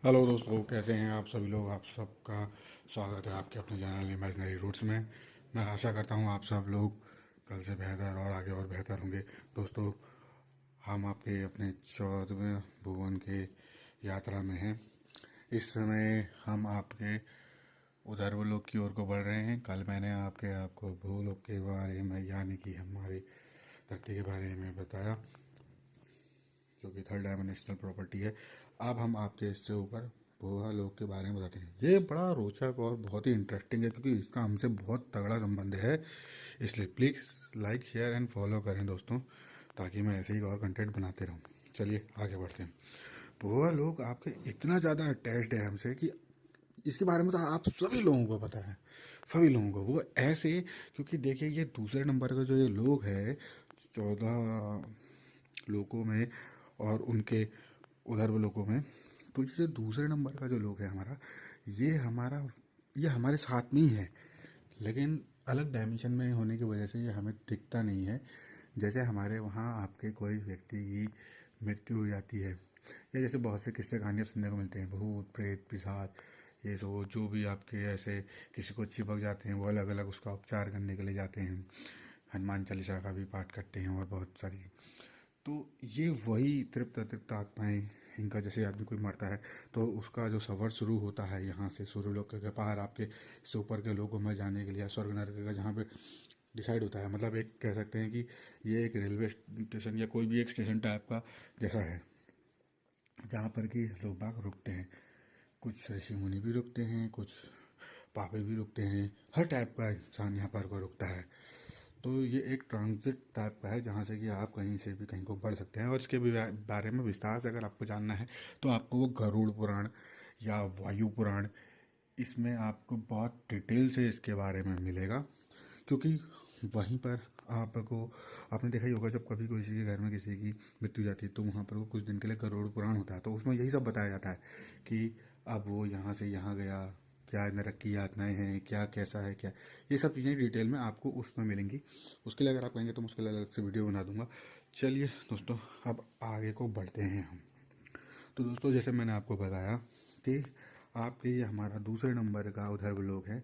Hello दोस्तों, कैसे हैं आप सभी लोग। आप सबका स्वागत है आपके अपने चैनल इमेजिनरी रूट्स में। मैं आशा करता हूं आप सब लोग कल से बेहतर और आगे और बेहतर होंगे। दोस्तों, हम आपके अपने 14वें भुवन के यात्रा में हैं। इस समय हम आपके उधर्वलोक की ओर को बढ़ रहे हैं। कल मैंने आपको भूलोक के बारे में, यानी कि हमारी धरती के बारे में बताया, जो कि थर्ड डायमेंशनल प्रॉपर्टी है। अब हम आपके इससे ऊपर भूहा लोक के बारे में बताते हैं। ये बड़ा रोचक और बहुत ही इंटरेस्टिंग है, क्योंकि इसका हमसे बहुत तगड़ा संबंध है। इसलिए please like share and follow करें दोस्तों, ताकि मैं ऐसे ही और कंटेंट बनाते रहूँ। चलिए आगे बढ़ते हैं। भूहा लोक आपके इतना ज़्यादा अटैच्ड है हमसे कि इसके बारे में तो आप सभी लोगों को पता है, सभी लोगों को। वो ऐसे, क्योंकि देखिए ये दूसरे नंबर का जो ये लोग है 14 लोगों में और उनके उधर वो लोगों में, तो ये जो दूसरे नंबर का जो लोग है हमारा, ये हमारा ये हमारे साथ में ही है, लेकिन अलग डायमेंशन में होने की वजह से ये हमें दिखता नहीं है। जैसे हमारे वहाँ आपके कोई व्यक्ति की मृत्यु हो जाती है, या जैसे बहुत से किस्से कहानियाँ सुनने को मिलते हैं, भूत प्रेत पिशाच, ये सब जो भी आपके ऐसे किसी को चिपक जाते हैं, वो अलग अलग उसका उपचार करने के लिए जाते हैं। हनुमान चालीसा का भी पाठ करते हैं और बहुत सारी। तो ये वही तृप्त अतृप्त आत्माएं, इनका जैसे आदमी कोई मरता है तो उसका जो सफ़र शुरू होता है यहाँ से, सूर्यलोक के पार आपके इससे ऊपर के लोगों में जाने के लिए, या स्वर्ग नरक का जहाँ पे डिसाइड होता है। मतलब एक कह सकते हैं कि ये एक रेलवे स्टेशन या कोई भी एक स्टेशन टाइप का जैसा है, जहाँ पर कि लोग बाग रुकते हैं। कुछ ऋषि मुनि भी रुकते हैं, कुछ पापी भी रुकते हैं, हर टाइप का इंसान यहाँ पर को रुकता है। तो ये एक ट्रांजिट टाइप का है, जहाँ से कि आप कहीं से भी कहीं को बढ़ सकते हैं। और इसके भी बारे में विस्तार से अगर आपको जानना है तो आपको वो गरुड़ पुराण या वायु पुराण, इसमें आपको बहुत डिटेल से इसके बारे में मिलेगा। क्योंकि वहीं पर आपको, आपने देखा ही होगा जब कभी किसी के घर में किसी की मृत्यु हो जाती है तो वहाँ पर वो कुछ दिन के लिए गरुड़ पुराण होता है, तो उसमें यही सब बताया जाता है कि अब वो यहाँ से यहाँ गया, क्या नरक की यातनाएं हैं, क्या कैसा है, क्या ये सब चीज़ें डिटेल में आपको उसमें मिलेंगी। उसके लिए अगर आप कहेंगे तो मैं उसके लिए अलग से वीडियो बना दूंगा। चलिए दोस्तों, अब आगे को बढ़ते हैं हम। तो दोस्तों, जैसे मैंने आपको बताया कि आपके ये हमारा दूसरे नंबर का उधर लोग है,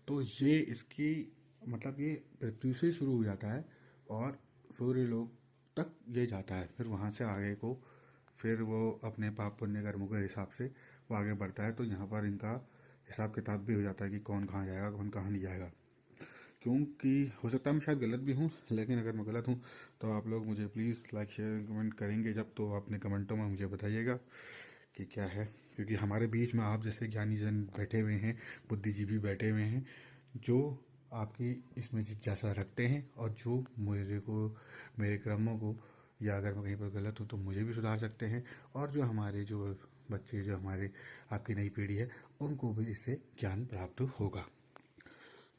तो ये इसकी मतलब ये पृथ्वी से शुरू हो जाता है और सूर्य लोक तक ये जाता है। फिर वहाँ से आगे को फिर वो अपने पाप पुण्य कर्मों के हिसाब से वो आगे बढ़ता है। तो यहाँ पर इनका हिसाब किताब भी हो जाता है कि कौन कहाँ जाएगा, कौन कहाँ नहीं जाएगा। क्योंकि हो सकता है मैं शायद गलत भी हूँ, लेकिन अगर मैं गलत हूँ तो आप लोग मुझे प्लीज़ लाइक शेयर कमेंट करेंगे जब, तो अपने कमेंटों में मुझे बताइएगा कि क्या है। क्योंकि हमारे बीच में आप जैसे ज्ञानी जन बैठे हुए हैं, बुद्धिजीवी बैठे हुए हैं, जो आपकी इसमें जिज्ञासा रखते हैं और जो मेरे कर्मों को, या अगर मैं कहीं पर गलत हूँ तो मुझे भी सुधार सकते हैं। और जो हमारे जो बच्चे, जो हमारे आपकी नई पीढ़ी है, उनको भी इससे ज्ञान प्राप्त होगा।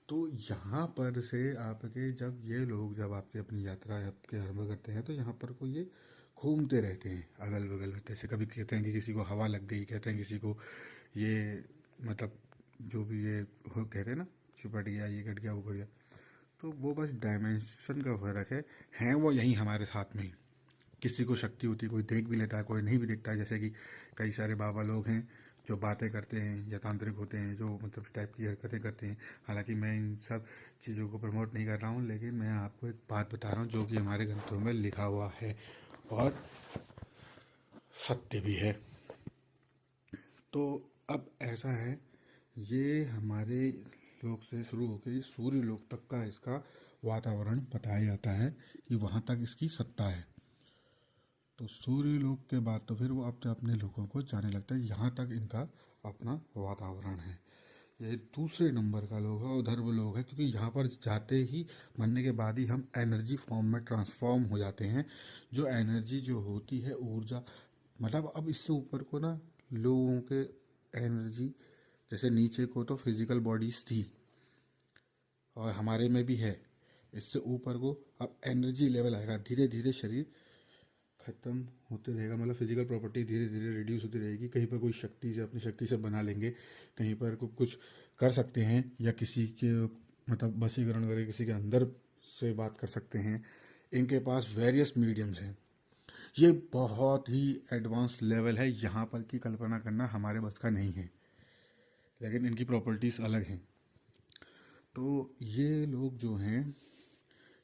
तो यहाँ पर से आपके जब ये लोग जब आपकी अपनी यात्रा आपके आरंभ करते हैं तो यहाँ पर को ये घूमते रहते हैं अगल बगल में। जैसे कभी कहते हैं कि किसी को हवा लग गई, कहते हैं किसी को ये मतलब जो भी ये कहते हैं ना, चिपट गया, ये कट गया, वो कट गया। तो वो बस डायमेंशन का फर्क है वो यहीं हमारे साथ में ही। किसी को शक्ति होती है, कोई देख भी लेता है, कोई नहीं भी देखता है। जैसे कि कई सारे बाबा लोग हैं जो बातें करते हैं, या तांत्रिक होते हैं जो मतलब इस टाइप की हरकतें करते हैं। हालांकि मैं इन सब चीज़ों को प्रमोट नहीं कर रहा हूँ, लेकिन मैं आपको एक बात बता रहा हूँ जो कि हमारे ग्रंथों में लिखा हुआ है और सत्य भी है। तो अब ऐसा है, ये हमारे लोक से शुरू होकर सूर्य लोक तक का इसका वातावरण बताया जाता है कि वहाँ तक इसकी सत्ता है। तो सूर्य लोक के बाद तो फिर वो अपने अपने लोगों को जाने लगता है। यहाँ तक इनका अपना वातावरण है। ये दूसरे नंबर का लोग है, उधर वो लोग है, क्योंकि यहाँ पर जाते ही, मरने के बाद ही हम एनर्जी फॉर्म में ट्रांसफॉर्म हो जाते हैं। जो एनर्जी जो होती है, ऊर्जा, मतलब अब इससे ऊपर को ना लोगों के एनर्जी, जैसे नीचे को तो फिजिकल बॉडीज थी और हमारे में भी है, इससे ऊपर को अब एनर्जी लेवल आएगा। धीरे धीरे शरीर खत्म होते रहेगा, मतलब फिजिकल प्रॉपर्टी धीरे धीरे रिड्यूस होती रहेगी। कहीं पर कोई शक्ति से, अपनी शक्ति से बना लेंगे, कहीं पर कुछ कर सकते हैं, या किसी के मतलब वशीकरण करके किसी के अंदर से बात कर सकते हैं। इनके पास वेरियस मीडियम्स हैं। ये बहुत ही एडवांस लेवल है, यहाँ पर की कल्पना करना हमारे बस का नहीं है, लेकिन इनकी प्रॉपर्टीज़ अलग हैं। तो ये लोग जो हैं,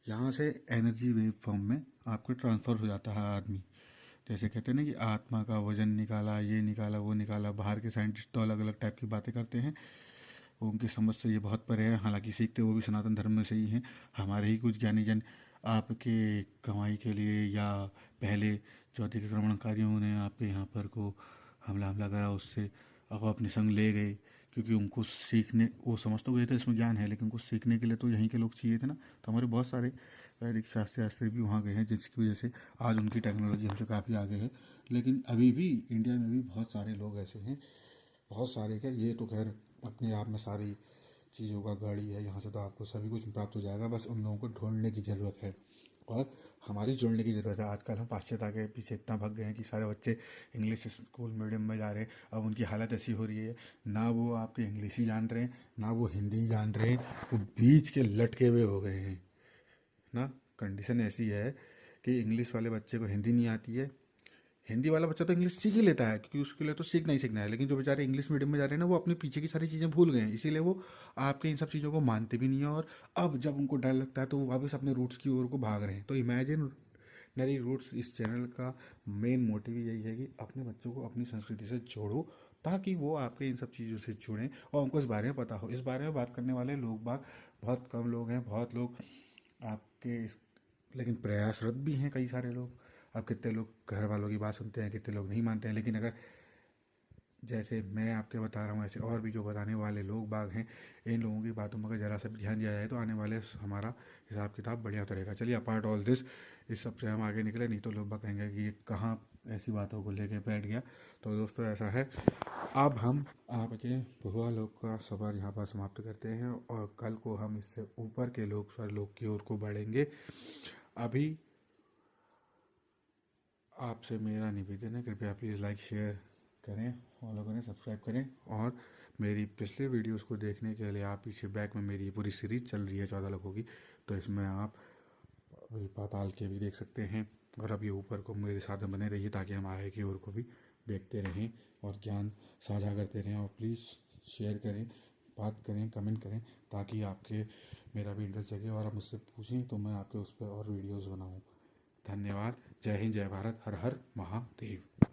यहाँ से एनर्जी वेव फॉर्म में आपको ट्रांसफ़र हो जाता है आदमी। जैसे कहते हैं ना कि आत्मा का वजन निकाला, ये निकाला, वो निकाला। बाहर के साइंटिस्ट तो अलग अलग टाइप की बातें करते हैं, उनकी समझ से ये बहुत परे है। हालांकि सीखते वो भी सनातन धर्म में से ही हैं। हमारे ही कुछ ज्ञानी जन आपके कमाई के लिए या पहले जो अतिक्रमणकारियों ने आपके यहाँ पर को हमला करा, उससे अब अपने संग ले गए, क्योंकि उनको सीखने, वो समझ तो गए थे इसमें ज्ञान है, लेकिन उनको सीखने के लिए तो यहीं के लोग चाहिए थे ना। तो हमारे बहुत सारे वैदिक शास्त्री भी वहाँ गए हैं, जिसकी वजह से आज उनकी टेक्नोलॉजी हमसे काफ़ी आगे है। लेकिन अभी भी इंडिया में भी बहुत सारे लोग ऐसे हैं, बहुत सारे। क्या ये तो खैर अपने आप में सारी चीज़ों का गाड़ी है, यहाँ से तो आपको सभी कुछ प्राप्त हो जाएगा, बस उन लोगों को ढूंढने की ज़रूरत है और हमारी जुड़ने की ज़रूरत है। आजकल हम पाश्चात्य के पीछे इतना भाग गए हैं कि सारे बच्चे इंग्लिश स्कूल मीडियम में जा रहे हैं। अब उनकी हालत ऐसी हो रही है, ना वो आपके इंग्लिश ही जान रहे हैं, ना वो हिंदी ही जान रहे हैं, वो बीच के लटके हुए हो गए हैं ना। कंडीशन ऐसी है कि इंग्लिश वाले बच्चे को हिंदी नहीं आती है, हिंदी वाला बच्चा तो इंग्लिश सीख ही लेता है क्योंकि उसके लिए तो सीखना ही सीखना है, लेकिन जो बेचारे इंग्लिश मीडियम में जा रहे हैं ना, वो अपने पीछे की सारी चीज़ें भूल गए हैं, इसीलिए वो आपके इन सब चीज़ों को मानते भी नहीं है। और अब जब उनको डर लगता है तो वो वापस अपने रूट्स की ओर को भाग रहे हैं। तो इमेजिन नरी रूट्स, इस चैनल का मेन मोटिव यही है कि अपने बच्चों को अपनी संस्कृति से जोड़ो, ताकि वो आपके इन सब चीज़ों से जुड़ें और उनको इस बारे में पता हो। इस बारे में बात करने वाले लोग बाग बहुत कम लोग हैं, बहुत लोग आपके लेकिन प्रयासरत भी हैं कई सारे लोग। अब कितने लोग घर वालों की बात सुनते हैं, कितने लोग नहीं मानते हैं, लेकिन अगर जैसे मैं आपके बता रहा हूँ ऐसे और भी जो बताने वाले लोग बाग हैं, इन लोगों की बातों में अगर ज़रा सा भी ध्यान दिया जाए तो आने वाले हमारा हिसाब किताब बढ़िया रहेगा। चलिए, अपार्ट ऑल दिस, इस सब से हम आगे निकले, नहीं तो लोग बाग कहेंगे कि ये कहाँ ऐसी बातों को लेके बैठ गया। तो दोस्तों ऐसा है, अब हम आपके भगवा लोक का सफ़र यहाँ पर समाप्त करते हैं और कल को हम इससे ऊपर के लोक स्वरलोक की ओर को बढ़ेंगे। अभी आपसे मेरा निवेदन है, कृपया प्लीज़ लाइक शेयर करें, फॉलो करें, सब्सक्राइब करें। और मेरी पिछले वीडियोस को देखने के लिए आप पीछे बैक में मेरी पूरी सीरीज चल रही है 14 लोगों की, तो इसमें आप अभी पाताल के भी देख सकते हैं। और अब ये ऊपर को मेरे साथ बने रहिए ताकि हम आगे की ओर को भी देखते रहें और ज्ञान साझा करते रहें। और प्लीज़ शेयर करें, बात करें, कमेंट करें, ताकि आपके मेरा भी इंटरेस्ट जगे और आप मुझसे पूछें तो मैं आपके उस पर और वीडियोज़ बनाऊँ। धन्यवाद। जय हिंद, जय भारत, हर हर महादेव।